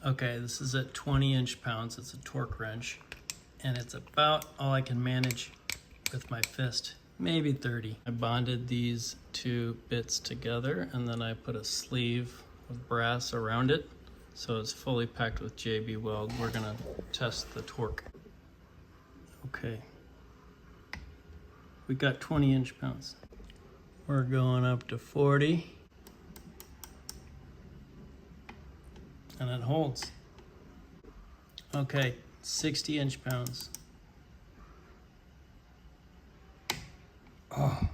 Okay, this is at 20 inch-pounds. It's a torque wrench, and it's about all I can manage with my fist, maybe 30. I bonded these two bits together, and then I put a sleeve of brass around it, so it's fully packed with JB Weld. We're gonna test the torque. Okay, we got 20 inch-pounds. We're going up to 40. And it holds. Okay, 60 inch-pounds. Oh,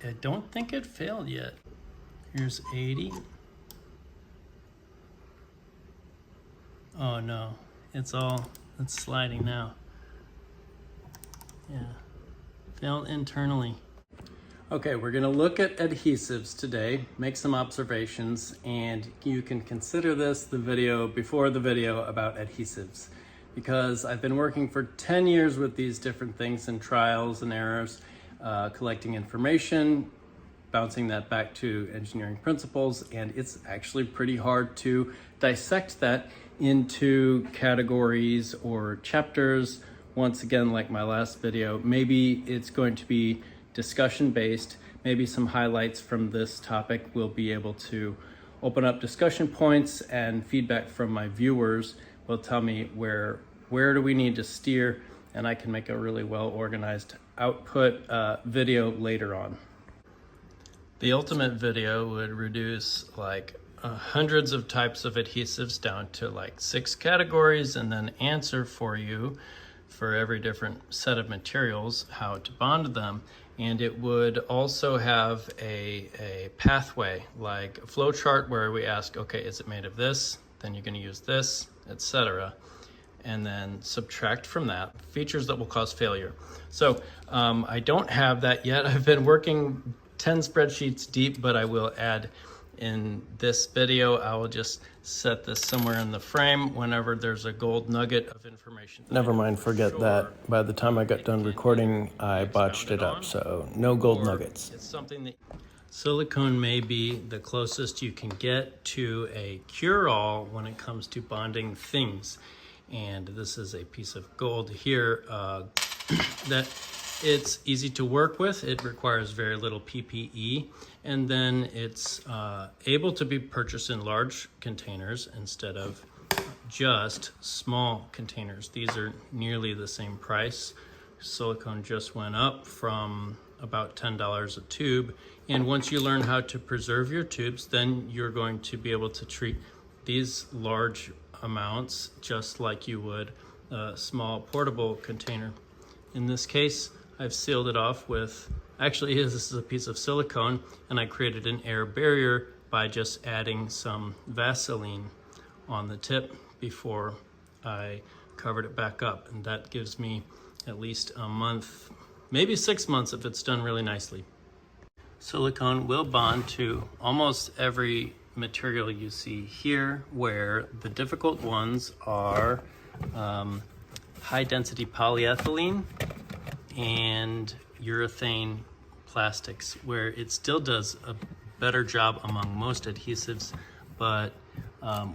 I don't think it failed yet. Here's 80. Oh no, it's sliding now. Yeah, failed internally. Okay, we're gonna look at adhesives today, make some observations, and you can consider this the video before the video about adhesives, because I've been working for 10 years with these different things and trials and errors, collecting information, bouncing that back to engineering principles, and it's actually pretty hard to dissect that into categories or chapters. Once again, like my last video, maybe it's going to be discussion based. Maybe some highlights from this topic will be able to open up discussion points, and feedback from my viewers will tell me where do we need to steer, and I can make a really well organized output video later on. The ultimate video would reduce like hundreds of types of adhesives down to like 6 categories, and then answer for you for every different set of materials how to bond them. And it would also have a pathway, like a flow chart, where we ask, okay, is it made of this? Then you're going to use this, etc. And then subtract from that features that will cause failure. So I don't have that yet. I've been working 10 spreadsheets deep, but I will add in this video. I will just set this somewhere in the frame whenever there's a gold nugget of information. Never mind, forget that. By the time I got done recording, I botched it up, so no gold nuggets. It's something that silicone may be the closest you can get to a cure-all when it comes to bonding things. And this is a piece of gold here that it's easy to work with. It requires very little PPE, and then it's able to be purchased in large containers instead of just small containers. These are nearly the same price. Silicone just went up from about $10 a tube, and once you learn how to preserve your tubes, then you're going to be able to treat these large amounts just like you would a small portable container. In this case, I've sealed it off with, actually this is a piece of silicone, and I created an air barrier by just adding some Vaseline on the tip before I covered it back up. And that gives me at least a month, maybe 6 months if it's done really nicely. Silicone will bond to almost every material you see here, where the difficult ones are high density polyethylene and urethane plastics, where it still does a better job among most adhesives, but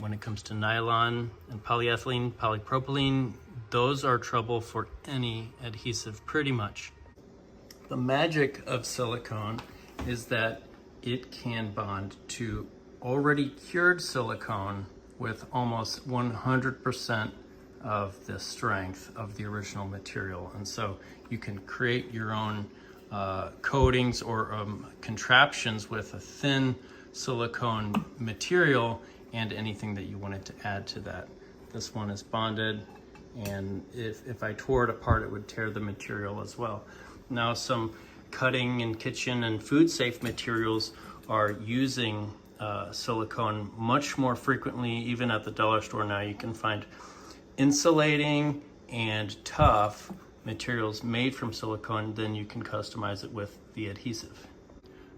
when it comes to nylon and polyethylene, polypropylene, those are trouble for any adhesive pretty much. The magic of silicone is that it can bond to already cured silicone with almost 100% of the strength of the original material. And so you can create your own coatings or contraptions with a thin silicone material and anything that you wanted to add to that. This one is bonded, and if I tore it apart, it would tear the material as well. Now, some cutting and kitchen and food safe materials are using silicone much more frequently. Even at the dollar store now, you can find insulating and tough materials made from silicone. Then you can customize it with the adhesive.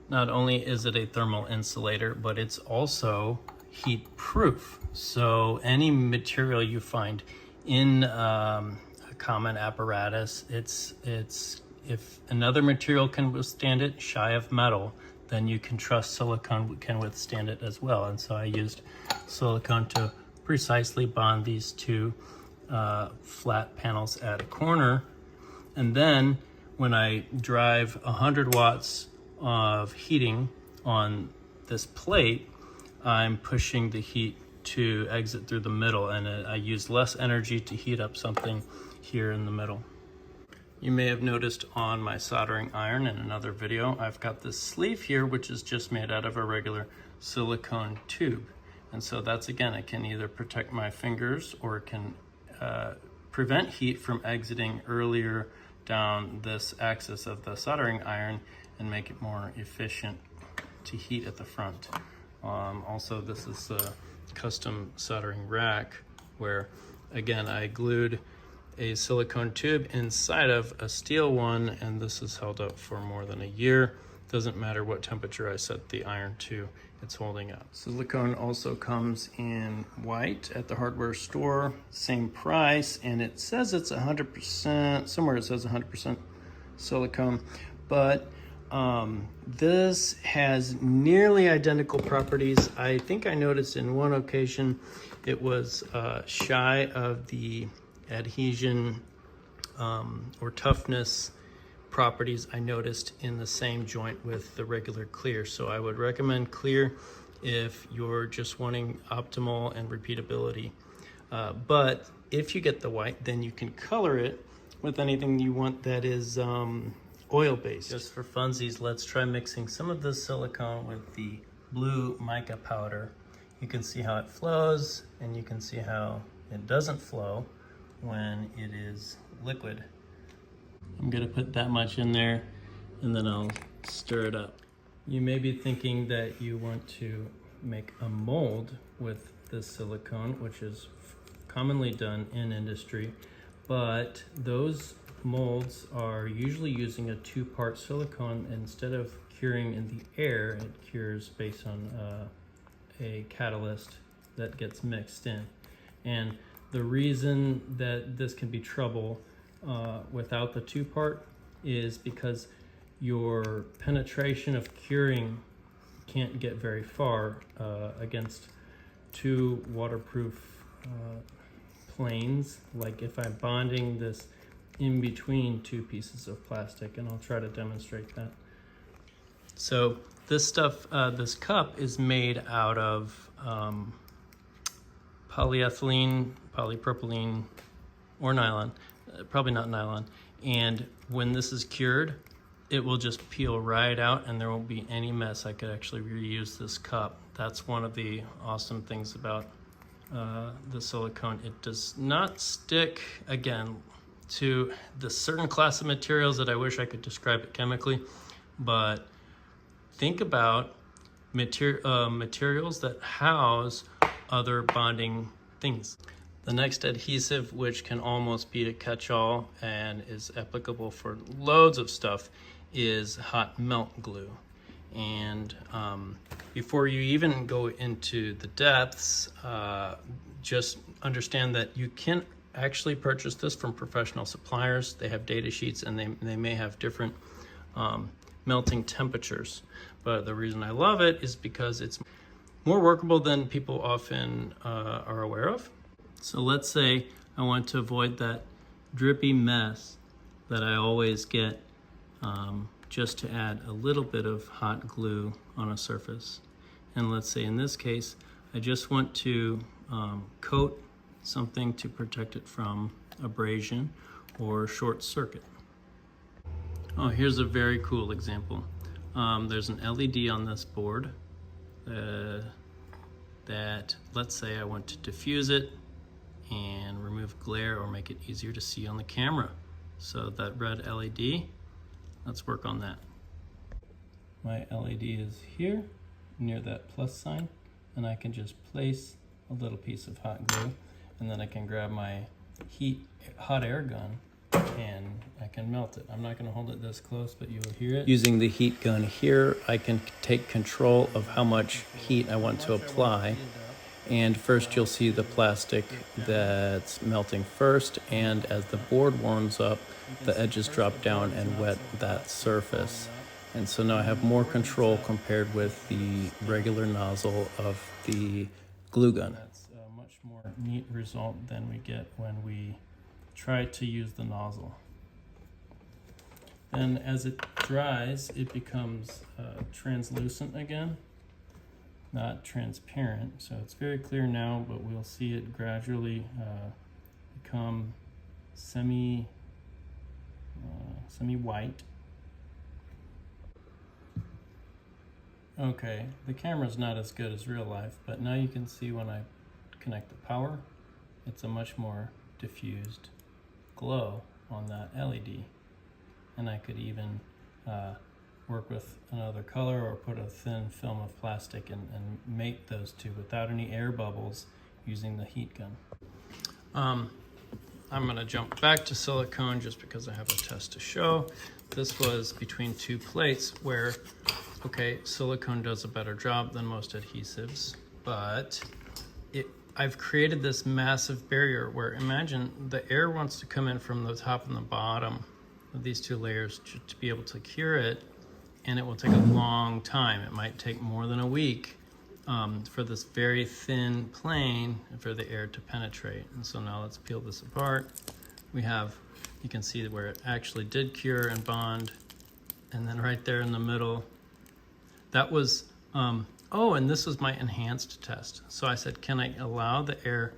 Not only is it a thermal insulator, but it's also heat proof. So any material you find in a common apparatus, if another material can withstand it, shy of metal, then you can trust silicone can withstand it as well. And so I used silicone to precisely bond these two flat panels at a corner. And then when I drive 100 watts of heating on this plate, I'm pushing the heat to exit through the middle, and I use less energy to heat up something here in the middle. You may have noticed on my soldering iron in another video, I've got this sleeve here, which is just made out of a regular silicone tube. And so that's, again, it can either protect my fingers or it can prevent heat from exiting earlier down this axis of the soldering iron and make it more efficient to heat at the front. Also, this is a custom soldering rack where, again, I glued a silicone tube inside of a steel one, and this is held up for more than a year. Doesn't matter what temperature I set the iron to, it's holding up. Silicone also comes in white at the hardware store, same price, and it says it's 100%, somewhere it says 100% silicone, but this has nearly identical properties. I think I noticed in one occasion it was shy of the adhesion or toughness properties I noticed in the same joint with the regular clear. So I would recommend clear if you're just wanting optimal and repeatability. But if you get the white, then you can color it with anything you want that is oil-based. Just for funsies, let's try mixing some of this silicone with the blue mica powder. You can see how it flows, and you can see how it doesn't flow when it is liquid. I'm gonna put that much in there, and then I'll stir it up. You may be thinking that you want to make a mold with this silicone, which is commonly done in industry, but those molds are usually using a two-part silicone. Instead of curing in the air, it cures based on a catalyst that gets mixed in. And the reason that this can be trouble without the two-part is because your penetration of curing can't get very far against two waterproof planes. Like if I'm bonding this in between two pieces of plastic, and I'll try to demonstrate that. So this stuff, this cup is made out of polyethylene, polypropylene, or nylon, probably not nylon. And when this is cured, it will just peel right out and there won't be any mess. I could actually reuse this cup. That's one of the awesome things about the silicone. It does not stick, again, to the certain class of materials that I wish I could describe it chemically, but think about materials that house other bonding things. The next adhesive, which can almost be a catch-all and is applicable for loads of stuff, is hot melt glue. And before you even go into the depths, just understand that you can actually purchase this from professional suppliers. They have data sheets, and they may have different melting temperatures. But the reason I love it is because it's more workable than people often are aware of. So let's say I want to avoid that drippy mess that I always get, just to add a little bit of hot glue on a surface. And let's say in this case, I just want to coat something to protect it from abrasion or short circuit. Oh, here's a very cool example. There's an LED on this board that, let's say I want to diffuse it and remove glare or make it easier to see on the camera. So that red LED, let's work on that. My LED is here near that plus sign, and I can just place a little piece of hot glue, and then I can grab my hot air gun and I can melt it. I'm not going to hold it this close, but you'll hear it. Using the heat gun here, I can take control of how much heat I want to apply. And first you'll see the plastic that's melting first, and as the board warms up, the edges drop down and wet that surface. And so now I have more control compared with the regular nozzle of the glue gun. That's much more neat result than we get when we try to use the nozzle. And as it dries, it becomes translucent again, not transparent. So it's very clear now, but we'll see it gradually become semi-white. Okay, the camera's not as good as real life, but now you can see when I connect the power, it's a much more diffused glow on that LED. And I could even work with another color or put a thin film of plastic and mate those two without any air bubbles using the heat gun. I'm gonna jump back to silicone just because I have a test to show. This was between two plates where, okay, silicone does a better job than most adhesives, but I've created this massive barrier where, imagine the air wants to come in from the top and the bottom of these two layers to be able to cure it, and it will take a long time. It might take more than a week for this very thin plane for the air to penetrate. And so now let's peel this apart. We have, you can see where it actually did cure and bond, and then right there in the middle, that was, oh, and this was my enhanced test. So I said, can I allow the air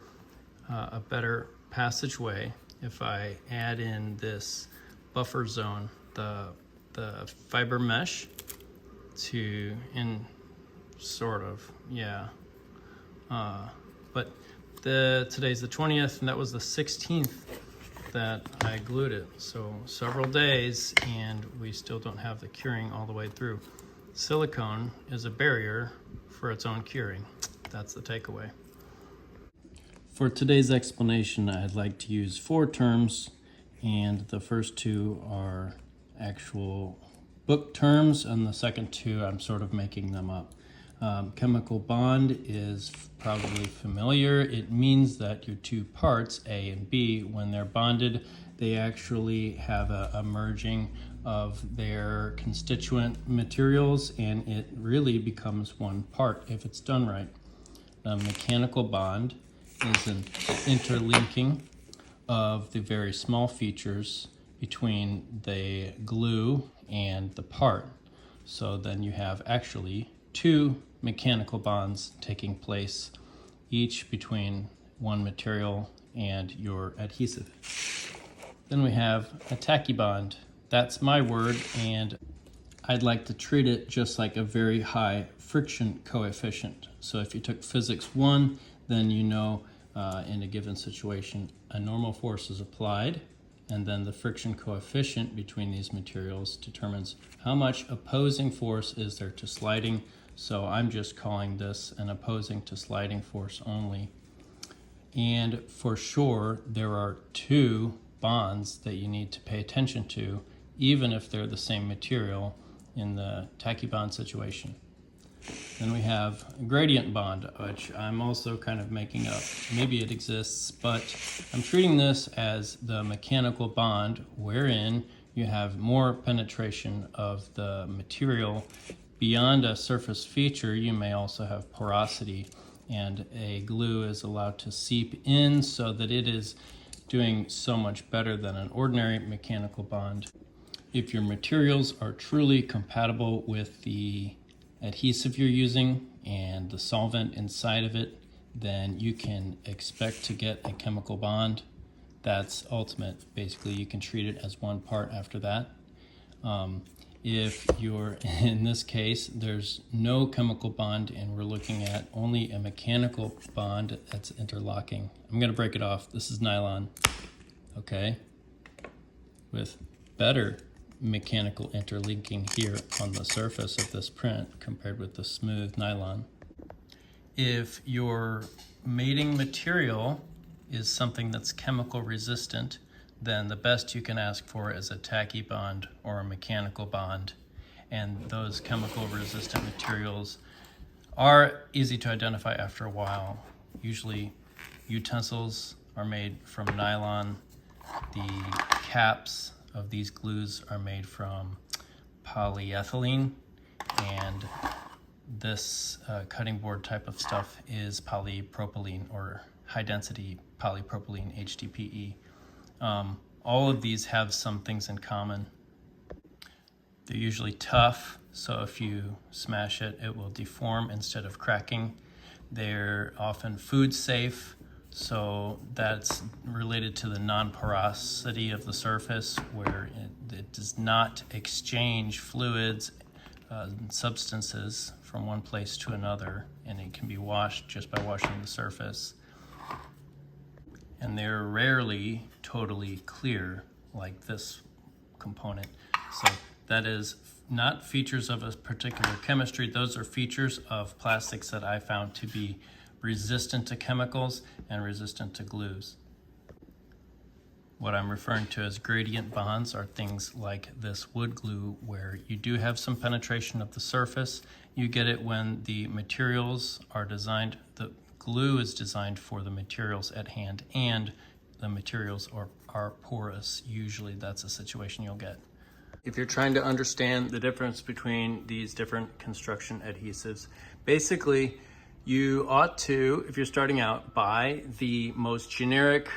a better passageway if I add in this buffer zone, the fiber mesh sort of, yeah. But today's the 20th, and that was the 16th that I glued it. So several days, and we still don't have the curing all the way through. Silicone is a barrier for its own curing. That's the takeaway. For today's explanation, I'd like to use 4 terms, and the first 2 are actual book terms, and the second 2 I'm sort of making them up. Chemical bond is probably familiar. It means that your 2 parts, A and B, when they're bonded, they actually have a merging of their constituent materials, and it really becomes one part if it's done right. A mechanical bond is an interlinking of the very small features between the glue and the part. So then you have actually 2 mechanical bonds taking place, each between one material and your adhesive. Then we have a tacky bond. That's my word, and I'd like to treat it just like a very high friction coefficient. So if you took physics 1, then you know in a given situation a normal force is applied, and then the friction coefficient between these materials determines how much opposing force is there to sliding. So I'm just calling this an opposing to sliding force only. And for sure, there are 2 bonds that you need to pay attention to, even if they're the same material in the tacky bond situation. Then we have a gradient bond, which I'm also kind of making up. Maybe it exists, but I'm treating this as the mechanical bond wherein you have more penetration of the material. Beyond a surface feature, you may also have porosity, and a glue is allowed to seep in so that it is doing so much better than an ordinary mechanical bond. If your materials are truly compatible with the adhesive you're using and the solvent inside of it, then you can expect to get a chemical bond. That's ultimate. Basically, you can treat it as one part after that. If you're, in this case, there's no chemical bond and we're looking at only a mechanical bond that's interlocking. I'm going to break it off. This is nylon, okay, with better mechanical interlinking here on the surface of this print compared with the smooth nylon. If your mating material is something that's chemical resistant, then the best you can ask for is a tacky bond or a mechanical bond. And those chemical resistant materials are easy to identify after a while. Usually utensils are made from nylon. The caps of these glues are made from polyethylene, and this cutting board type of stuff is polypropylene or high density polypropylene, HDPE. All of these have some things in common. They're usually tough, so if you smash it, it will deform instead of cracking. They're often food safe, so that's related to the non-porosity of the surface, where it does not exchange fluids, substances from one place to another, and it can be washed just by washing the surface. And they're rarely totally clear like this component. So that is not features of a particular chemistry. Those are features of plastics that I found to be resistant to chemicals and resistant to glues. What I'm referring to as gradient bonds are things like this wood glue, where you do have some penetration of the surface. You get it when the materials are designed, the glue is designed for the materials at hand, and the materials are porous. Usually that's a situation you'll get. If you're trying to understand the difference between these different construction adhesives, basically you ought to, if you're starting out, buy the most generic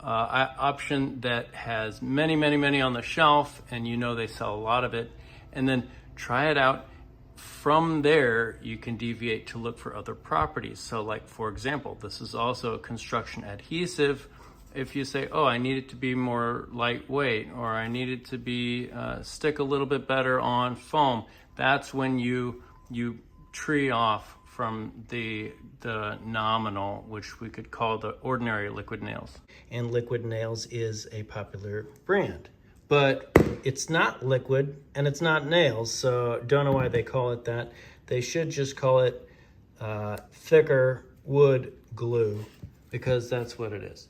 option that has many on the shelf, and you know they sell a lot of it, and then try it out. From there, you can deviate to look for other properties. So like, for example, this is also a construction adhesive. If you say, oh, I need it to be more lightweight, or I need it to be stick a little bit better on foam, that's when you tree off from the nominal, which we could call the ordinary liquid nails. And Liquid Nails is a popular brand, but it's not liquid and it's not nails, so don't know why they call it that. They should just call it thicker wood glue, because that's what it is.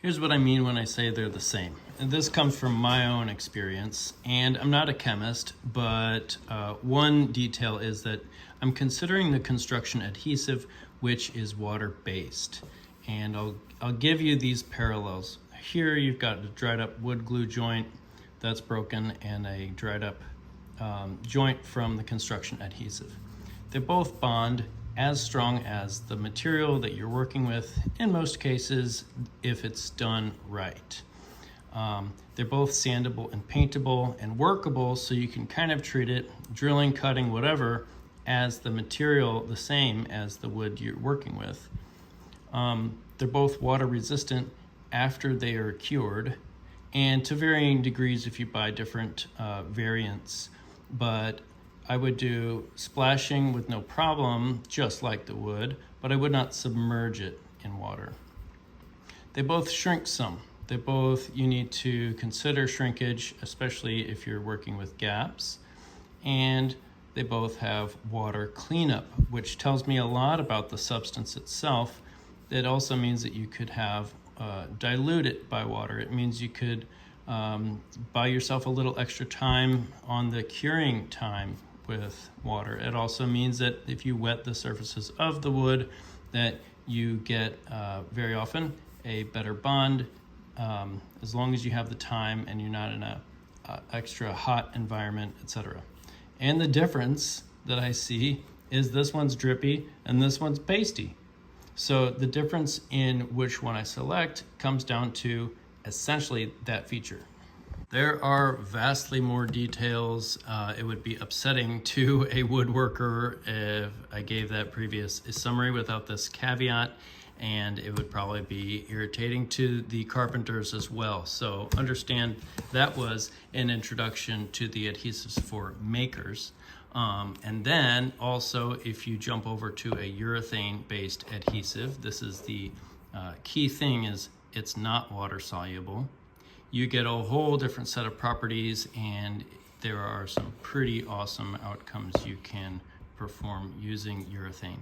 Here's what I mean when I say they're the same. And this comes from my own experience, and I'm not a chemist, but one detail is that I'm considering the construction adhesive, which is water-based. And I'll give you these parallels. Here you've got a dried up wood glue joint that's broken, and a dried up joint from the construction adhesive. They both bond as strong as the material that you're working with, in most cases, if it's done right. They're both sandable and paintable and workable, so you can kind of treat it, drilling, cutting, whatever, as the material the same as the wood you're working with. They're both water resistant after they are cured, and to varying degrees if you buy different variants, but I would do splashing with no problem, just like the wood, but I would not submerge it in water. They both shrink some. You need to consider shrinkage, especially if you're working with gaps. And they both have water cleanup, which tells me a lot about the substance itself. That also means that you could have dilute it by water. It means you could buy yourself a little extra time on the curing time with water. It also means that if you wet the surfaces of the wood, that you get very often a better bond, as long as you have the time and you're not in a extra hot environment, etc. And the difference that I see is this one's drippy and this one's pasty. So the difference in which one I select comes down to essentially that feature. There are vastly more details. It would be upsetting to a woodworker if I gave that previous summary without this caveat, and it would probably be irritating to the carpenters as well. So understand that was an introduction to the adhesives for makers. And then also, if you jump over to a urethane-based adhesive, this is the key thing, is it's not water soluble. You get a whole different set of properties, and there are some pretty awesome outcomes you can perform using urethane.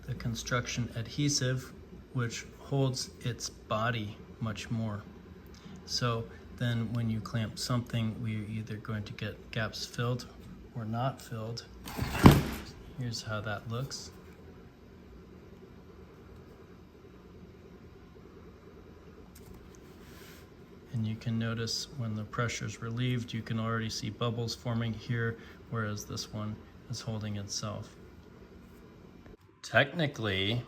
The construction adhesive, which holds its body much more. So then when you clamp something, we're either going to get gaps filled or not filled. Here's how that looks. And you can notice when the pressure is relieved, you can already see bubbles forming here, whereas this one is holding itself. Technically,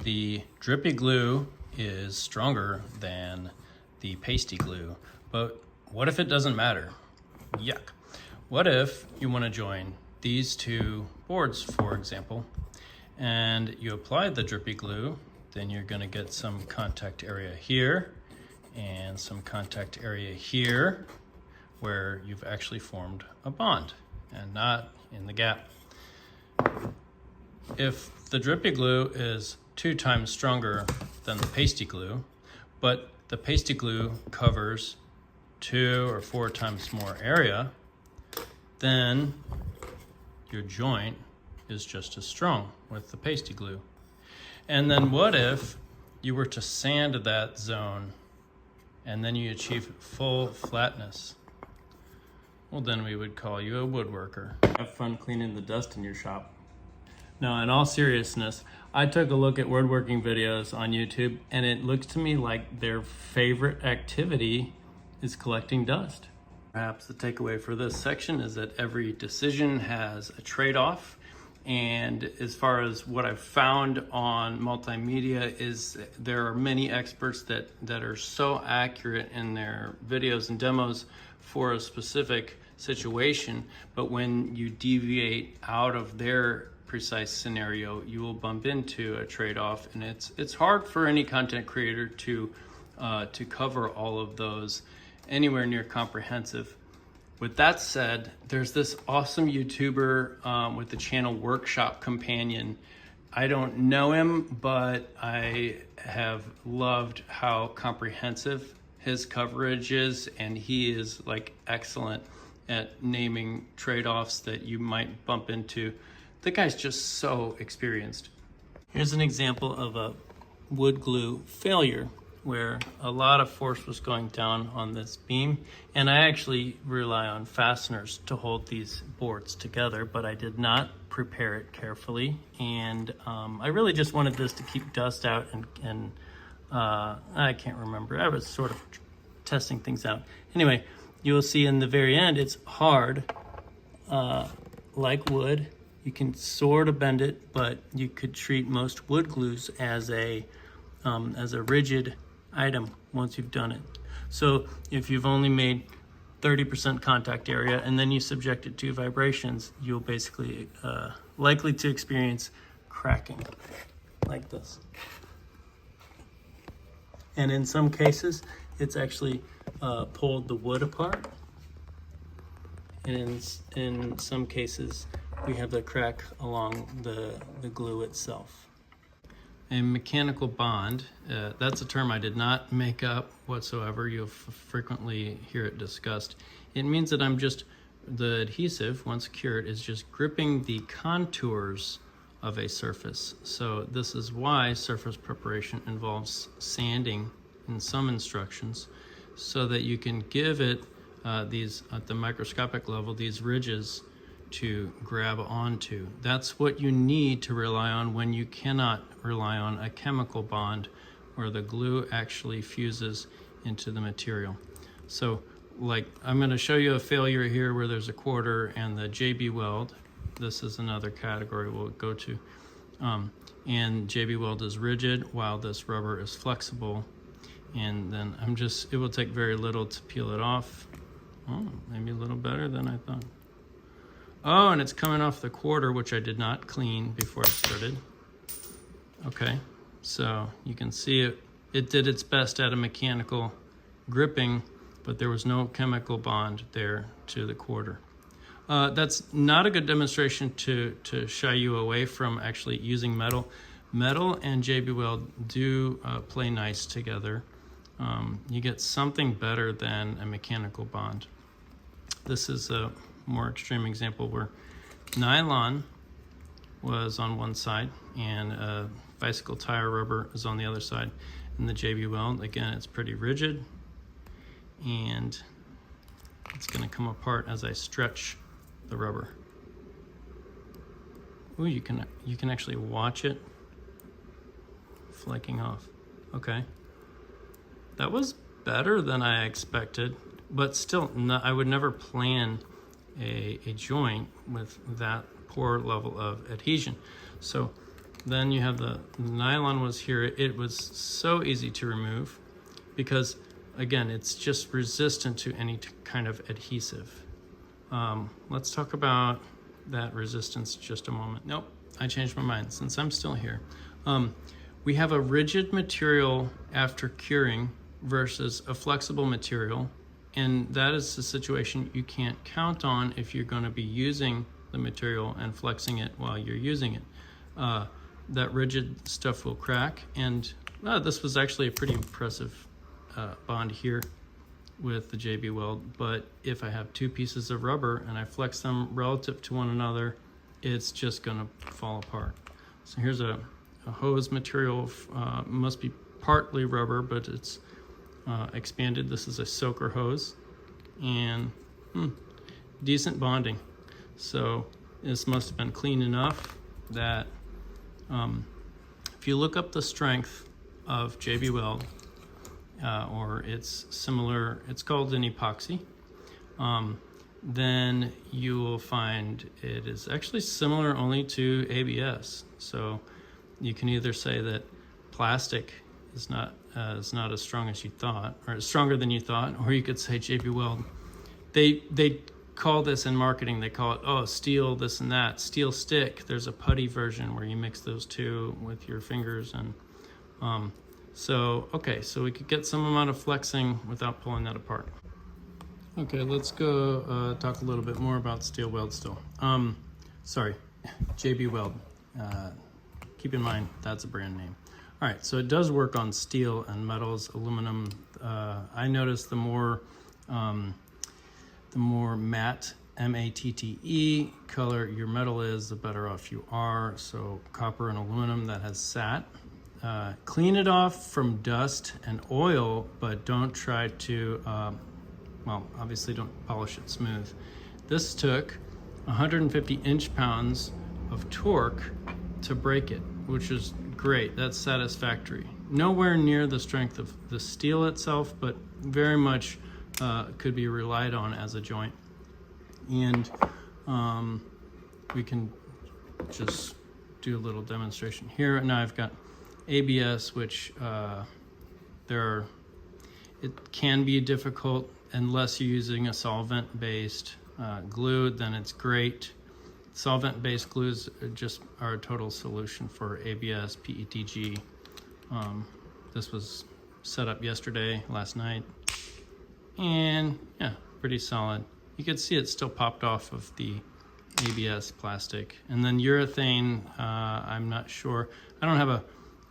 the drippy glue is stronger than the pasty glue, but what if it doesn't matter? Yuck. What if you want to join these two boards, for example, and you apply the drippy glue, then you're going to get some contact area here and some contact area here where you've actually formed a bond and not in the gap. If the drippy glue is 2 times stronger than the pasty glue, but the pasty glue covers 2 or 4 times more area, then your joint is just as strong with the pasty glue. And then what if you were to sand that zone and then you achieve full flatness? Well, then we would call you a woodworker. Have fun cleaning the dust in your shop. No, in all seriousness, I took a look at woodworking videos on YouTube, and it looks to me like their favorite activity is collecting dust. Perhaps the takeaway for this section is that every decision has a trade-off. And as far as what I've found on multimedia is there are many experts that are so accurate in their videos and demos for a specific situation, but when you deviate out of their precise scenario, you will bump into a trade-off, and it's hard for any content creator to cover all of those anywhere near comprehensive. With that said, there's this awesome YouTuber with the channel Workshop Companion. I don't know him, but I have loved how comprehensive his coverage is, and he is like excellent at naming trade-offs that you might bump into. The guy's just so experienced. Here's an example of a wood glue failure where a lot of force was going down on this beam, and I actually rely on fasteners to hold these boards together, but I did not prepare it carefully, and I really just wanted this to keep dust out, and I can't remember. I was sort of testing things out. Anyway, you will see in the very end it's hard, like wood. You can sort of bend it, but you could treat most wood glues as a rigid item once you've done it. So if you've only made 30% contact area and then you subject it to vibrations, you'll basically likely to experience cracking like this. And in some cases, it's actually pulled the wood apart. And in some cases, we have the crack along the glue itself. A mechanical bond, that's a term I did not make up whatsoever. You'll frequently hear it discussed. It means that the adhesive, once cured, is just gripping the contours of a surface. So this is why surface preparation involves sanding in some instructions, so that you can give it these, at the microscopic level, these ridges to grab onto. That's what you need to rely on when you cannot rely on a chemical bond where the glue actually fuses into the material. So like I'm going to show you a failure here where there's a quarter and the JB weld. This is another category we'll go to. And JB weld is rigid while this rubber is flexible. And then it will take very little to peel it off. Oh, maybe a little better than I thought. Oh, and it's coming off the quarter, which I did not clean before I started. Okay, so you can see it did its best at a mechanical gripping, but there was no chemical bond there to the quarter. That's not a good demonstration to shy you away from actually using metal. Metal and JB weld do play nice together. You get something better than a mechanical bond. This is a more extreme example where nylon was on one side and bicycle tire rubber is on the other side. And the JB weld, again, it's pretty rigid and it's going to come apart as I stretch the rubber. Ooh, you can actually watch it flaking off. Okay, that was better than I expected, but still, I would never plan a joint with that poor level of adhesion. So then you have the nylon was here. It was so easy to remove because, again, it's just resistant to any kind of adhesive. Let's talk about that resistance just a moment. Nope, I changed my mind since I'm still here. We have a rigid material after curing versus a flexible material, and that is the situation you can't count on if you're going to be using the material and flexing it while you're using it. That rigid stuff will crack, and this was actually a pretty impressive bond here with the JB Weld, but if I have two pieces of rubber and I flex them relative to one another, it's just going to fall apart. So here's a hose material, must be partly rubber, but it's expanded. This is a soaker hose, and decent bonding. So this must have been clean enough that if you look up the strength of JB Weld, or it's similar, it's called an epoxy, then you will find it is actually similar only to ABS. So you can either say that plastic is not as strong as you thought, or it's stronger than you thought, or you could say JB Weld. They call this in marketing, they call it, steel this and that, steel stick. There's a putty version where you mix those two with your fingers, and so we could get some amount of flexing without pulling that apart. Okay, let's go talk a little bit more about steel weld still. Sorry, JB Weld. Keep in mind, that's a brand name. All right, so it does work on steel and metals, aluminum. I noticed the more matte, M-A-T-T-E color your metal is, the better off you are. So copper and aluminum that has sat. Clean it off from dust and oil, but don't try to, obviously don't polish it smooth. This took 150 inch-pounds of torque to break it, which is great. That's satisfactory. Nowhere near the strength of the steel itself, but very much could be relied on as a joint. And we can just do a little demonstration here. Now I've got ABS, which it can be difficult unless you're using a solvent-based glue, then it's great. Solvent-based glues are a total solution for ABS, PETG. This was set up last night, and yeah, pretty solid. You can see it still popped off of the ABS plastic. And then urethane, I'm not sure. I don't have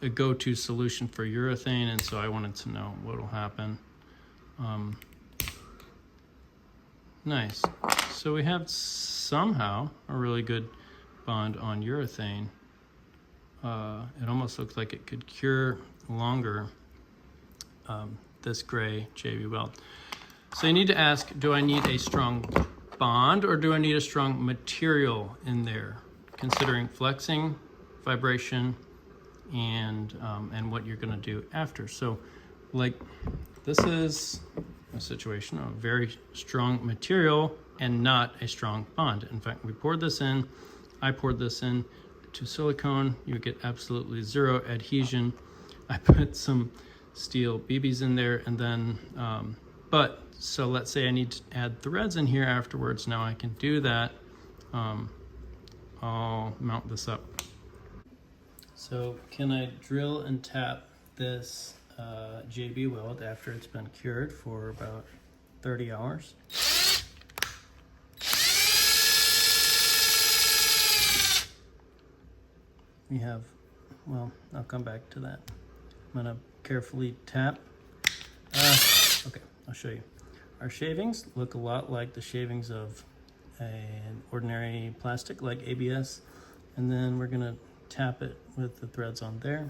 a go-to solution for urethane, and so I wanted to know what will happen. Nice. So we have somehow a really good bond on urethane. It almost looks like it could cure longer, this gray JB Weld. So you need to ask, do I need a strong bond or do I need a strong material in there? Considering flexing, vibration, and what you're gonna do after. So like this is a situation of very strong material and not a strong bond. In fact, we poured this in, I poured this in to silicone, you get absolutely zero adhesion. I put some steel BBs in there, and then, so let's say I need to add threads in here afterwards. Now I can do that. I'll mount this up. So can I drill and tap this JB Weld after it's been cured for about 30 hours? We have, well, I'll come back to that. I'm gonna carefully tap. Okay, I'll show you. Our shavings look a lot like the shavings of an ordinary plastic like ABS. And then we're gonna tap it with the threads on there.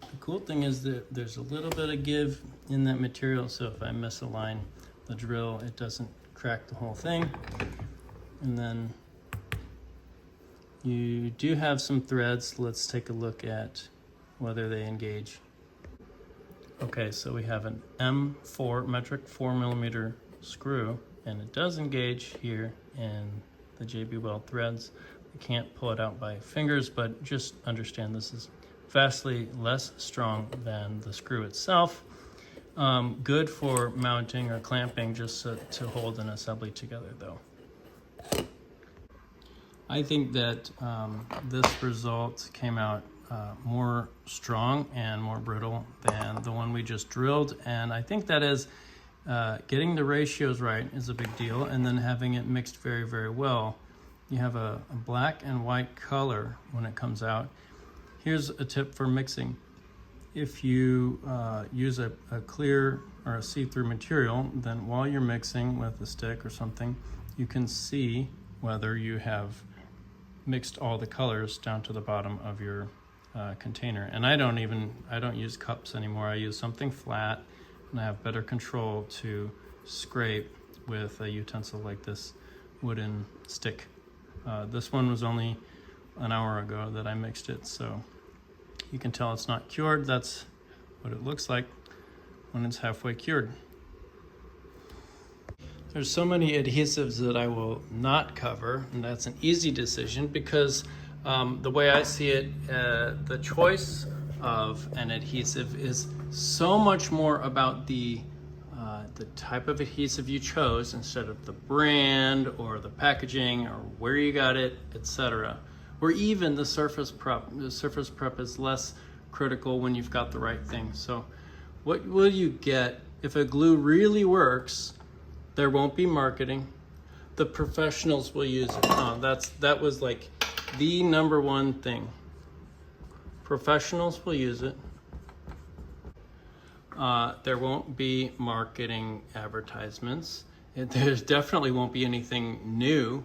The cool thing is that there's a little bit of give in that material, so if I misalign the drill, it doesn't crack the whole thing. And then you do have some threads. Let's take a look at whether they engage. Okay, so we have an M4 metric 4mm screw, and it does engage here in the JB Weld threads. You can't pull it out by fingers, but just understand this is vastly less strong than the screw itself. Good for mounting or clamping, just to hold an assembly together though. I think that this result came out more strong and more brittle than the one we just drilled, and I think that is getting the ratios right is a big deal, and then having it mixed very, very well. You have a black and white color when it comes out. Here's a tip for mixing. If you use a clear or a see-through material, then while you're mixing with a stick or something, you can see whether you have mixed all the colors down to the bottom of your container. And I don't use cups anymore. I use something flat, and I have better control to scrape with a utensil like this wooden stick. This one was only an hour ago that I mixed it, so you can tell it's not cured. That's what it looks like when it's halfway cured. There's so many adhesives that I will not cover, and that's an easy decision because the way I see it, the choice of an adhesive is so much more about the type of adhesive you chose instead of the brand or the packaging or where you got it, etc. Or even the surface prep. The surface prep is less critical when you've got the right thing. So what will you get if a glue really works? There won't be marketing. The professionals will use it. That was like the number one thing. Professionals will use it. There won't be marketing advertisements. There definitely won't be anything new,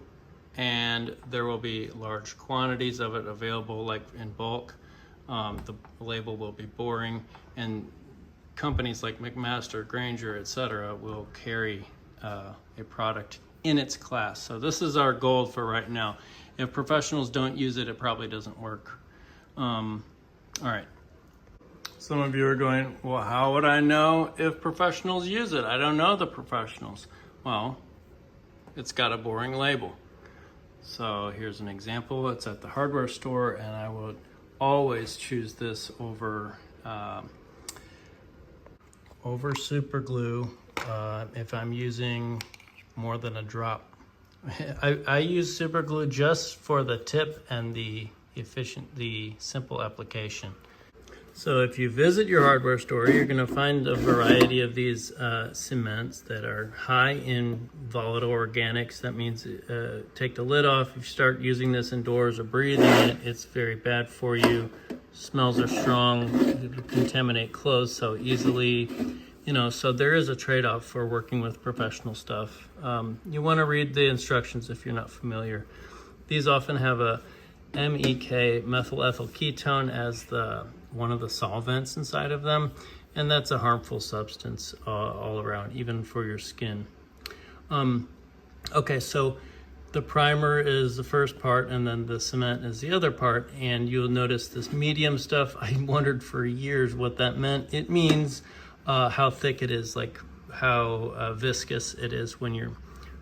and there will be large quantities of it available, like in bulk. The label will be boring, and companies like McMaster, Granger, etc. will carry a product in its class. So this is our goal for right now. If professionals don't use it, it probably doesn't work. All right. Some of you are going, well, how would I know if professionals use it? I don't know the professionals. Well, it's got a boring label. So here's an example. It's at the hardware store, and I would always choose this over super glue if I'm using more than a drop. I use super glue just for the tip and the simple application. So if you visit your hardware store, you're going to find a variety of these cements that are high in volatile organics. That means take the lid off. If you start using this indoors or breathing it, it's very bad for you. Smells are strong. You contaminate clothes so easily. So there is a trade-off for working with professional stuff. You want to read the instructions if you're not familiar. These often have a MEK, methyl ethyl ketone, as one of the solvents inside of them, and that's a harmful substance all around, even for your skin. Okay, so the primer is the first part, and then the cement is the other part, and you'll notice this medium stuff. I wondered for years what that meant. It means how thick it is, like how viscous it is when you're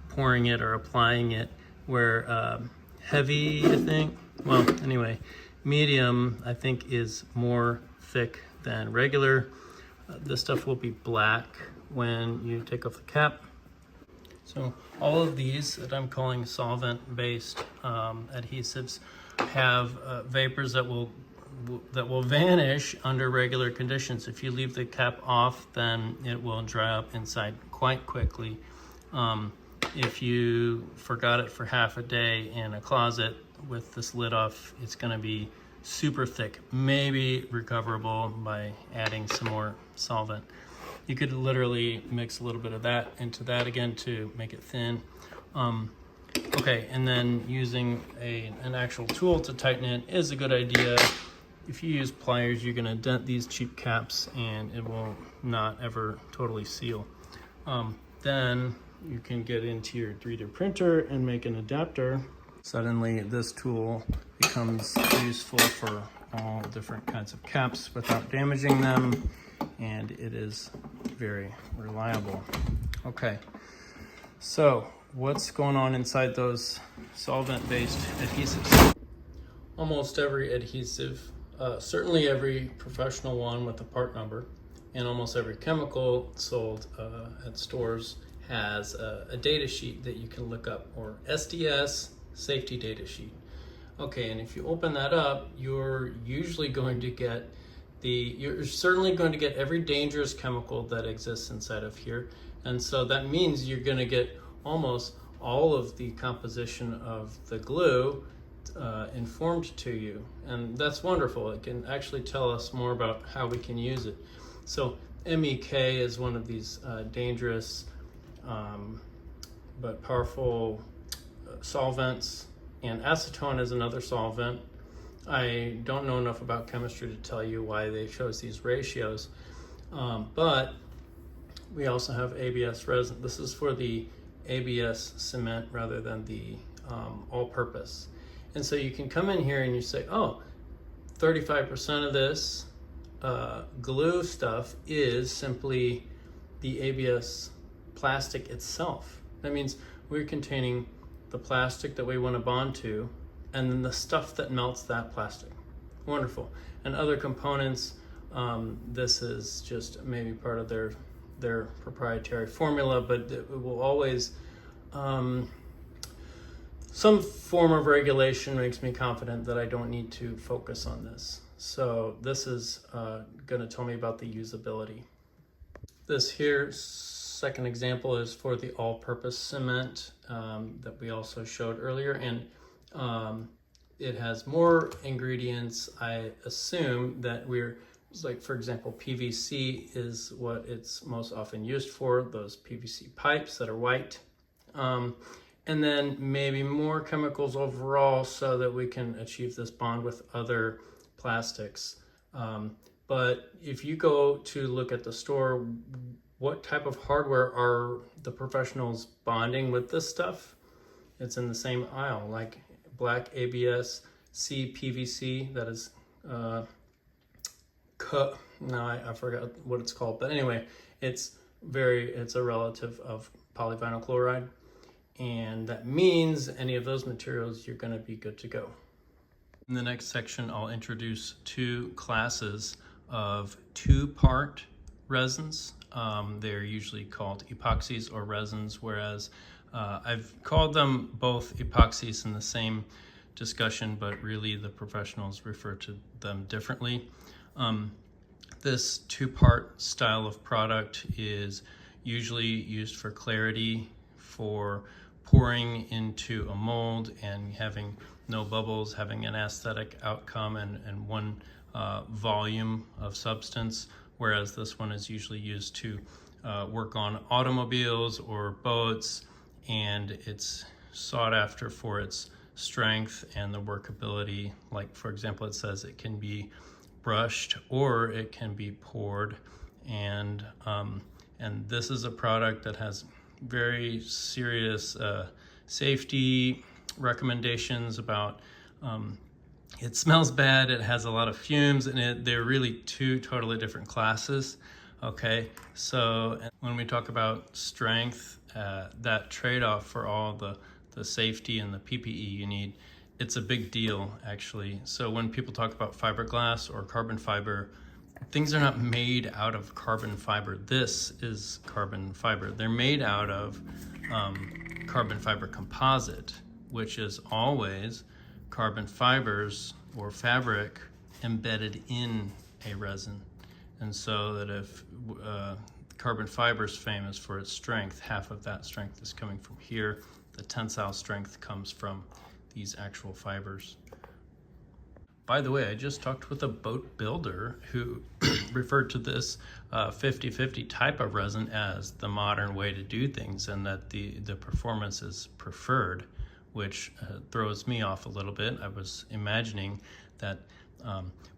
pouring it or applying it, where heavy, I think, well, anyway, medium, I think, is more thick than regular. This stuff will be black when you take off the cap. So all of these that I'm calling solvent-based adhesives have vapors that will vanish under regular conditions. If you leave the cap off, then it will dry up inside quite quickly. If you forgot it for half a day in a closet with this lid off, it's going to be super thick, maybe recoverable by adding some more solvent. You could literally mix a little bit of that into that again to make it thin. Okay, and then using an actual tool to tighten it is a good idea. If you use pliers, you're going to dent these cheap caps and it will not ever totally seal. Then you can get into your 3D printer and make an adapter. Suddenly this tool becomes useful for all different kinds of caps without damaging them, and it is very reliable. Okay, so what's going on inside those solvent-based adhesives? Almost every adhesive, certainly every professional one with a part number, and almost every chemical sold at stores has a data sheet that you can look up, or SDS safety data sheet. Okay, and if you open that up, you're usually going to get you're certainly going to get every dangerous chemical that exists inside of here. And so that means you're going to get almost all of the composition of the glue informed to you. And that's wonderful. It can actually tell us more about how we can use it. So MEK is one of these dangerous but powerful solvents, and acetone is another solvent. I don't know enough about chemistry to tell you why they chose these ratios, but we also have ABS resin. This is for the ABS cement rather than the all-purpose. And so you can come in here and you say, oh, 35% of this glue stuff is simply the ABS plastic itself. That means we're containing the plastic that we want to bond to, and then the stuff that melts that plastic. Wonderful. And other components, this is just maybe part of their proprietary formula, but it will always, some form of regulation makes me confident that I don't need to focus on this. So this is going to tell me about the usability. This here, second example, is for the all-purpose cement that we also showed earlier, and it has more ingredients. I assume that like, for example, PVC is what it's most often used for, those PVC pipes that are white. And then maybe more chemicals overall so that we can achieve this bond with other plastics. But if you go to look at the store, what type of hardware are the professionals bonding with this stuff? It's in the same aisle, like black ABS, C PVC, that is, I forgot what it's called, but anyway, it's a relative of polyvinyl chloride, and that means any of those materials, you're gonna be good to go. In the next section, I'll introduce two classes of two-part resins. They're usually called epoxies or resins, whereas I've called them both epoxies in the same discussion, but really the professionals refer to them differently. This two-part style of product is usually used for clarity, for pouring into a mold and having no bubbles, having an aesthetic outcome and one volume of substance, whereas this one is usually used to work on automobiles or boats, and it's sought after for its strength and the workability. Like, for example, it says it can be brushed or it can be poured, and this is a product that has very serious safety recommendations about it smells bad, it has a lot of fumes, and they're really two totally different classes. Okay, so when we talk about strength, that trade-off for all the safety and the PPE you need, it's a big deal, actually. So when people talk about fiberglass or carbon fiber, things are not made out of carbon fiber. This is carbon fiber. They're made out of carbon fiber composite, which is always carbon fibers or fabric embedded in a resin. And so that if carbon fiber is famous for its strength, half of that strength is coming from here. The tensile strength comes from these actual fibers. By the way, I just talked with a boat builder who referred to this 50-50 type of resin as the modern way to do things, and that the performance is preferred, which throws me off a little bit. I was imagining that,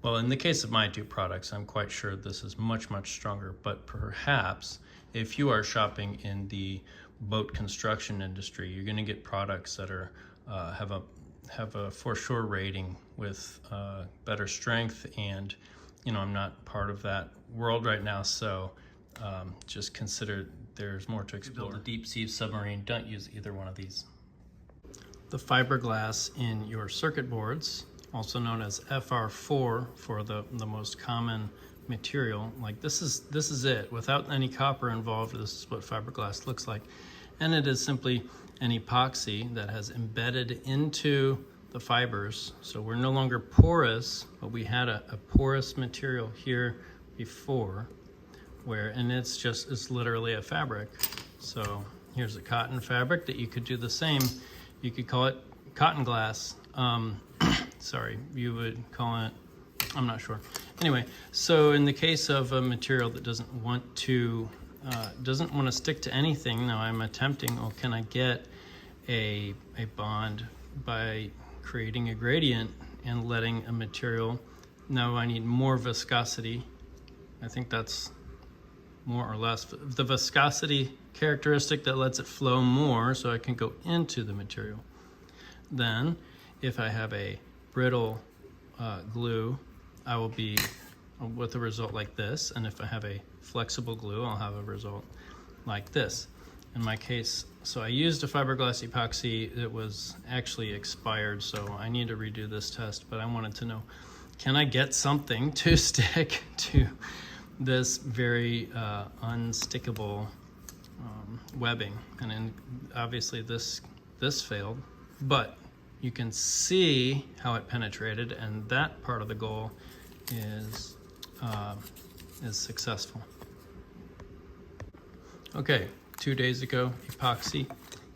well, in the case of my two products, I'm quite sure this is much, much stronger, but perhaps if you are shopping in the boat construction industry, you're gonna get products that are have a for sure rating with better strength and I'm not part of that world right now, so just consider there's more to explore. Build a deep sea submarine, don't use either one of these. The fiberglass in your circuit boards, also known as FR4 for the most common material, like this is it. Without any copper involved, this is what fiberglass looks like. And it is simply an epoxy that has embedded into the fibers. So we're no longer porous, but we had a porous material here before, and it's literally a fabric. So here's a cotton fabric that you could do the same. You could call it cotton glass. Sorry, you would call it, I'm not sure. Anyway, so in the case of a material that doesn't want to stick to anything, now I'm attempting, can I get a bond by creating a gradient and letting a material, now I need more viscosity. I think that's more or less the viscosity characteristic that lets it flow more so I can go into the material. Then if I have a brittle glue, I will be with a result like this, and if I have a flexible glue, I'll have a result like this. In my case, so I used a fiberglass epoxy that was actually expired, so I need to redo this test, but I wanted to know, can I get something to stick to this very unstickable webbing? And obviously this failed, but you can see how it penetrated, and that part of the goal is successful. Okay, 2 days ago, epoxy,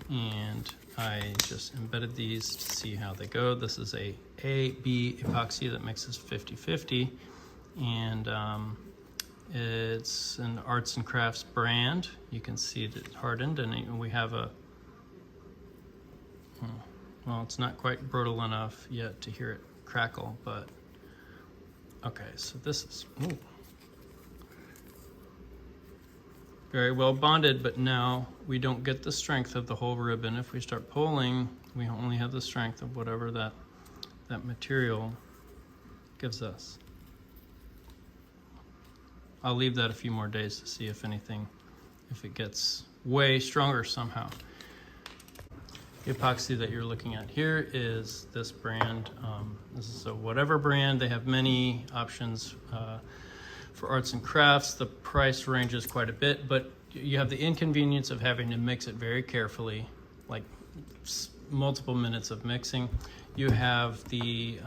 and I just embedded these to see how they go. This is a AB epoxy that mixes 50-50, and it's an arts and crafts brand. You can see it hardened, and we have well, it's not quite brittle enough yet to hear it crackle, but okay, so this is very well bonded, but now we don't get the strength of the whole ribbon. If we start pulling, we only have the strength of whatever that material gives us. I'll leave that a few more days to see if it gets way stronger somehow. The epoxy that you're looking at here is this brand. This is a whatever brand. They have many options for arts and crafts. The price ranges quite a bit, but you have the inconvenience of having to mix it very carefully, like multiple minutes of mixing. You have the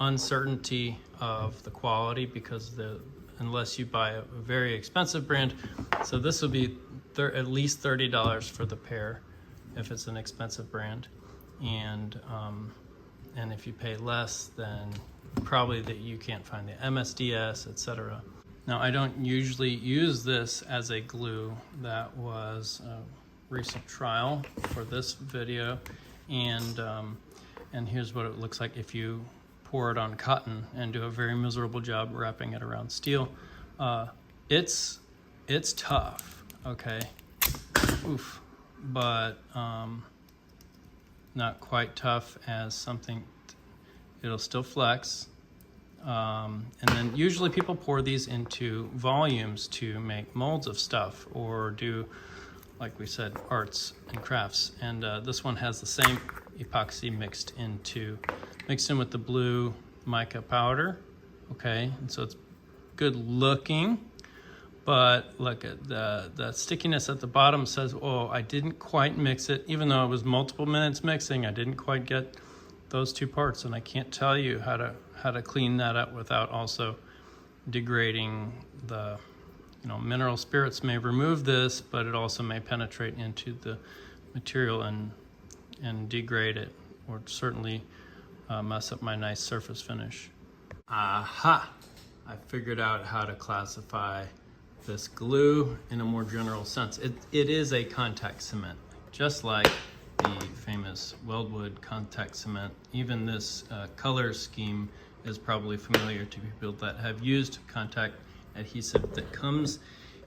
uncertainty of the quality because unless you buy a very expensive brand, so this will be at least $30 for the pair if it's an expensive brand, and if you pay less, then probably that you can't find the MSDS, etc. Now, I don't usually use this as a glue. That was a recent trial for this video, and here's what it looks like if you pour it on cotton and do a very miserable job wrapping it around steel. It's tough, okay? Oof. But not quite tough as something, it'll still flex. And then usually people pour these into volumes to make molds of stuff or do, like we said, arts and crafts. And this one has the same epoxy mixed in with the blue mica powder, okay? And so it's good looking. But look at the stickiness at the bottom says, oh, I didn't quite mix it. Even though it was multiple minutes mixing, I didn't quite get those two parts. And I can't tell you how to clean that up without also degrading the, mineral spirits may remove this, but it also may penetrate into the material and degrade it, or certainly mess up my nice surface finish. Aha! I figured out how to classify this glue in a more general sense. It is a contact cement, just like the famous Weldwood contact cement. Even this color scheme is probably familiar to people that have used contact adhesive that comes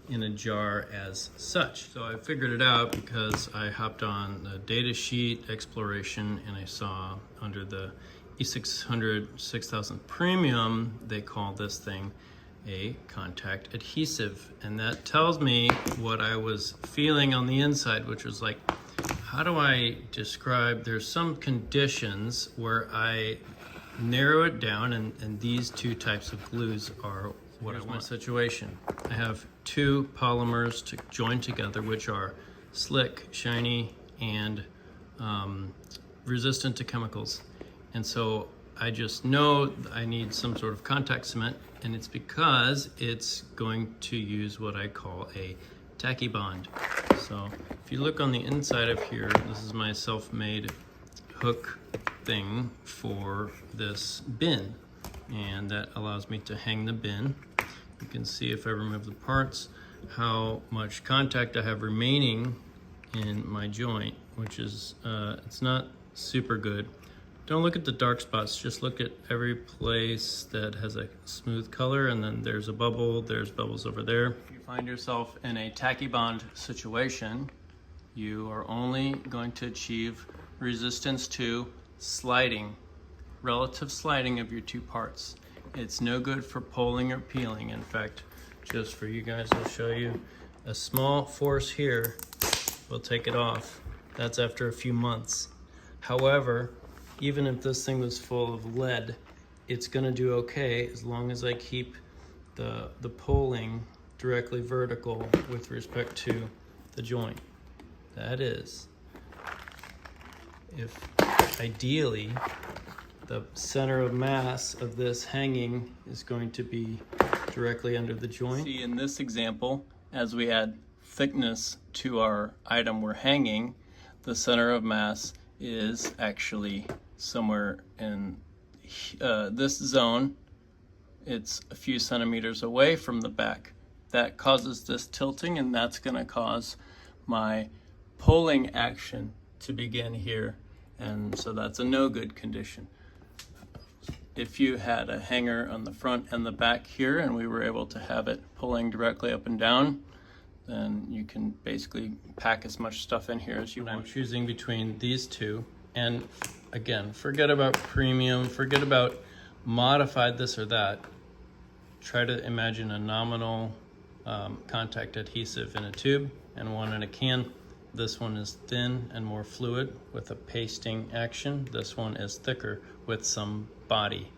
in a jar as such. So I figured it out because I hopped on the Datasheet exploration and I saw under the E600 6000 Premium, they call this thing a contact adhesive. And that tells me what I was feeling on the inside, which was like, how do I describe, there's some conditions where I narrow it down, and these two types of glues are what I want. My situation. I have two polymers to join together, which are slick, shiny, and resistant to chemicals. And so I just know I need some sort of contact cement, and it's because it's going to use what I call a tacky bond. So if you look on the inside of here, this is my self-made hook thing for this bin, and that allows me to hang the bin. You can see if I remove the parts how much contact I have remaining in my joint, which is it's not super good. Don't look at the dark spots, just look at every place that has a smooth color, and then there's a bubble, there's bubbles over there. If you find yourself in a tacky bond situation, you are only going to achieve resistance to sliding, relative sliding of your two parts. It's no good for pulling or peeling. In fact, just for you guys, I'll show you a small force here will take it off. That's after a few months. However, even if this thing was full of lead, it's gonna do okay as long as I keep the pulling directly vertical with respect to the joint. That is, if ideally the center of mass of this hanging is going to be directly under the joint. See, in this example, as we add thickness to our item we're hanging, the center of mass is actually somewhere in this zone. It's a few centimeters away from the back. That causes this tilting, and that's going to cause my pulling action to begin here, and so that's a no good condition. If you had a hanger on the front and the back here, and we were able to have it pulling directly up and down, then you can basically pack as much stuff in here as you want. I'm choosing between these two, and again, forget about premium, forget about modified this or that. Try to imagine a nominal contact adhesive in a tube and one in a can. This one is thin and more fluid with a pasting action. This one is thicker with some body.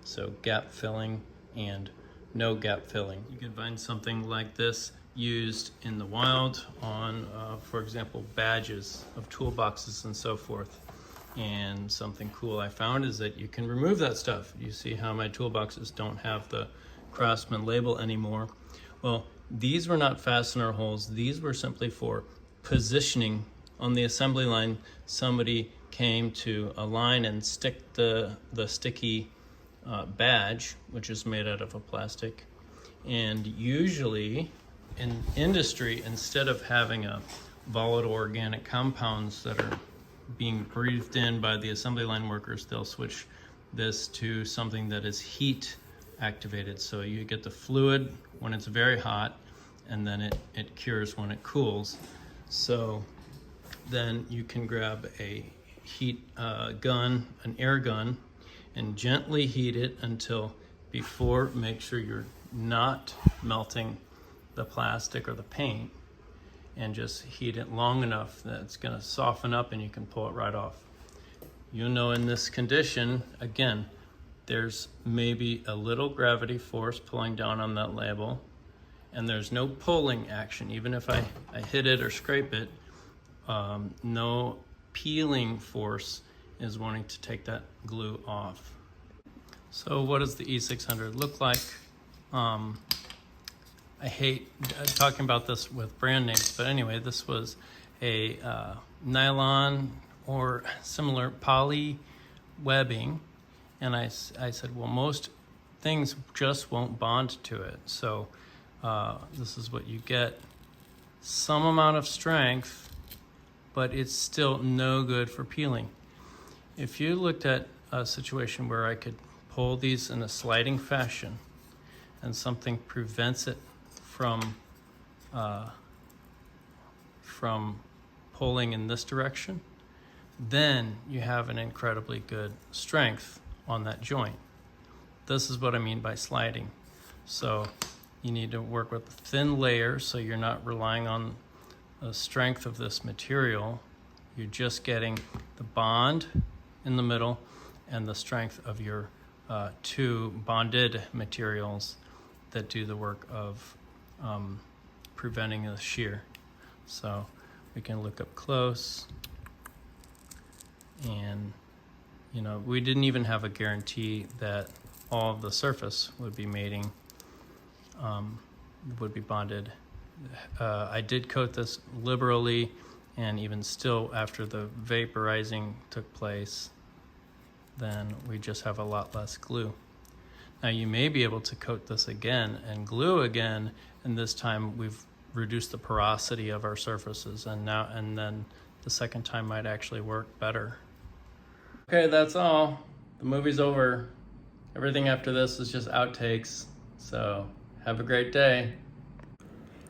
So gap filling and no gap filling. You can find something like this used in the wild on, for example, badges of toolboxes and so forth. And something cool I found is that you can remove that stuff. You see how my toolboxes don't have the Craftsman label anymore. Well, these were not fastener holes. These were simply for positioning on the assembly line. Somebody came to align and stick the sticky badge, which is made out of a plastic. And usually in industry, instead of having a volatile organic compounds that are being breathed in by the assembly line workers, they'll switch this to something that is heat activated. So you get the fluid when it's very hot, and then it cures when it cools. So then you can grab a heat gun, an air gun, and gently heat it until make sure you're not melting the plastic or the paint, and just heat it long enough that it's going to soften up and you can pull it right off. You'll know in this condition, again, there's maybe a little gravity force pulling down on that label, and there's no pulling action. Even if I hit it or scrape it, no peeling force is wanting to take that glue off. So what does the E600 look like? I hate talking about this with brand names, but anyway, this was a nylon or similar poly webbing, and I said, well, most things just won't bond to it, so this is what you get. Some amount of strength, but it's still no good for peeling. If you looked at a situation where I could pull these in a sliding fashion and something prevents it from pulling in this direction, then you have an incredibly good strength on that joint. This is what I mean by sliding. So you need to work with thin layers so you're not relying on the strength of this material. You're just getting the bond in the middle and the strength of your two bonded materials that do the work of preventing a shear. So we can look up close, and you know, we didn't even have a guarantee that all of the surface would be mating, would be bonded. I did coat this liberally, and even still after the vaporizing took place, then we just have a lot less glue. Now you may be able to coat this again and glue again, and this time we've reduced the porosity of our surfaces, and then the second time might actually work better. Okay, that's all. The movie's over. Everything after this is just outtakes, so have a great day.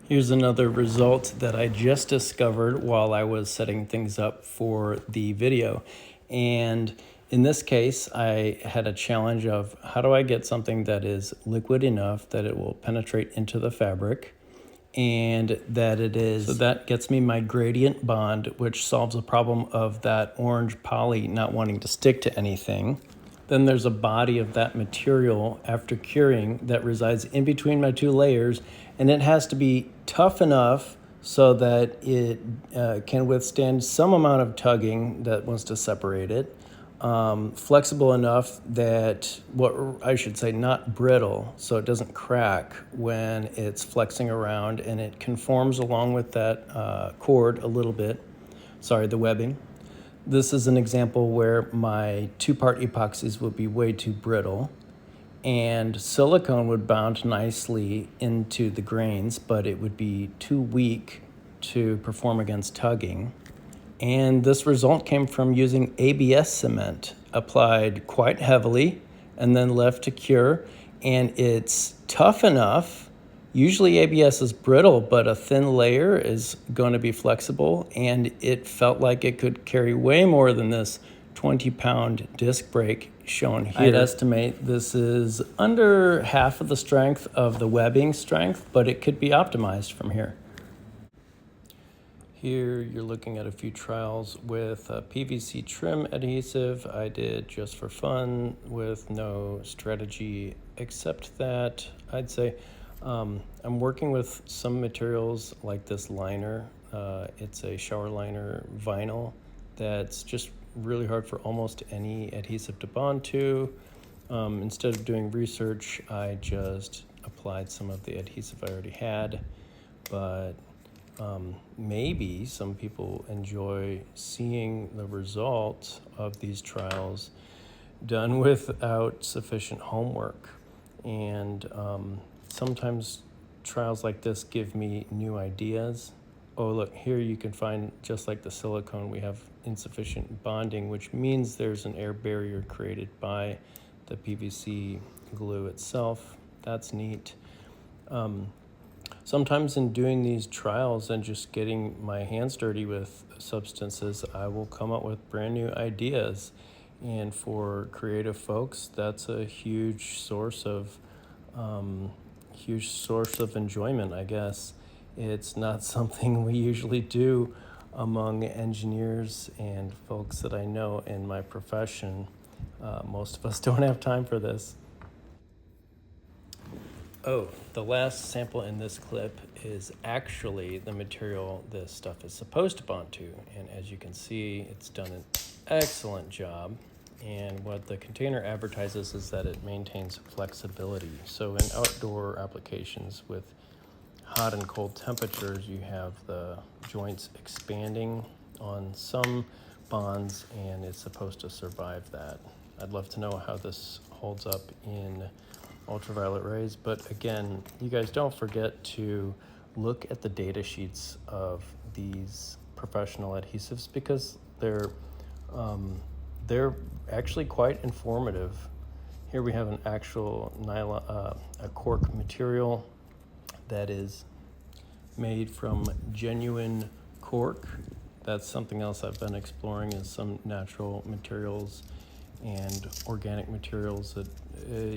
Here's another result that I just discovered while I was setting things up for the video. And in this case, I had a challenge of how do I get something that is liquid enough that it will penetrate into the fabric, and that it is, so that gets me my gradient bond, which solves a problem of that orange poly not wanting to stick to anything. Then there's a body of that material after curing that resides in between my two layers, and it has to be tough enough so that it can withstand some amount of tugging that wants to separate it. Flexible enough that, not brittle, so it doesn't crack when it's flexing around, and it conforms along with that cord a little bit, the webbing. This is an example where my two-part epoxies would be way too brittle, and silicone would bound nicely into the grains, but it would be too weak to perform against tugging. And this result came from using ABS cement, applied quite heavily and then left to cure. And it's tough enough. Usually ABS is brittle, but a thin layer is going to be flexible. And it felt like it could carry way more than this 20-pound disc brake shown here. I'd estimate this is under half of the strength of the webbing strength, but it could be optimized from here. Here you're looking at a few trials with PVC trim adhesive. I did just for fun with no strategy, except that I'd say I'm working with some materials like this liner. It's a shower liner vinyl that's just really hard for almost any adhesive to bond to. Instead of doing research, I just applied some of the adhesive I already had, but maybe some people enjoy seeing the results of these trials done without sufficient homework. And sometimes trials like this give me new ideas. Oh, look, here you can find, just like the silicone, we have insufficient bonding, which means there's an air barrier created by the PVC glue itself. That's neat. Sometimes in doing these trials and just getting my hands dirty with substances, I will come up with brand new ideas. And for creative folks, that's a huge source of enjoyment, I guess. It's not something we usually do among engineers and folks that I know in my profession. Most of us don't have time for this. Oh, the last sample in this clip is actually the material this stuff is supposed to bond to. And as you can see, it's done an excellent job. And what the container advertises is that it maintains flexibility. So in outdoor applications with hot and cold temperatures, you have the joints expanding on some bonds, and it's supposed to survive that. I'd love to know how this holds up in ultraviolet rays, but again, you guys don't forget to look at the data sheets of these professional adhesives, because they're actually quite informative. Here we have an actual nylon, a cork material that is made from genuine cork. That's something else I've been exploring, is some natural materials. and organic materials that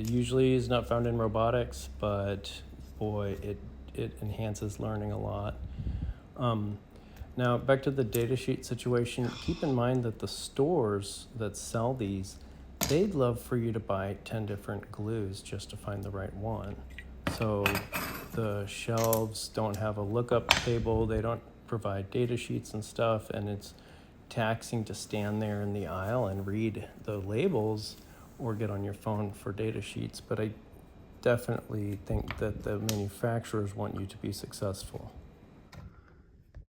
usually is not found in robotics, but boy, it enhances learning a lot. Now back to the datasheet situation, keep in mind that the stores that sell these, they'd love for you to buy 10 different glues just to find the right one. So the shelves don't have a lookup table, they don't provide data sheets and stuff, and it's taxing to stand there in the aisle and read the labels or get on your phone for data sheets. But I definitely think that the manufacturers want you to be successful.